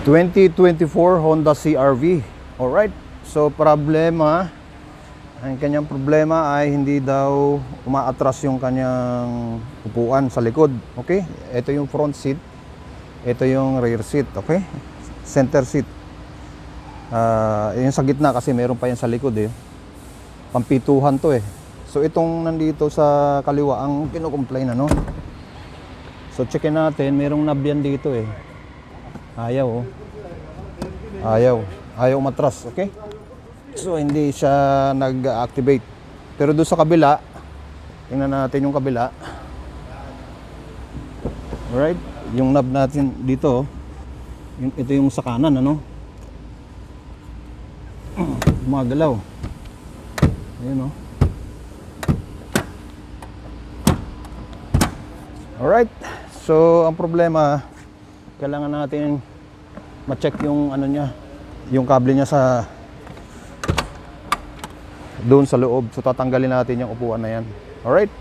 2024 Honda CR-V. Alright, so problema, ang kanyang problema ay hindi daw umaatras yung kanyang upuan sa likod. Okay, ito yung front seat, ito yung rear seat. Okay, center seat. Yung sa gitna kasi meron pa yan sa likod eh. Pampituhan to eh. So itong nandito sa kaliwa ang kino-complain, ano. So checkin natin, merong knob yan dito eh. Ayaw oh. Ayaw matras, okay? So hindi siya nag-activate. Pero doon sa kabila, tingnan natin yung kabila. Alright, yung knob natin dito, ito yung sa kanan, ano? Gumagalaw. Ayun oh. Alright, so ang problema, kailangan natin ma-check yung ano niya, yung kable niya sa doon sa loob. So tatanggalin natin yung upuan na yan. Alright.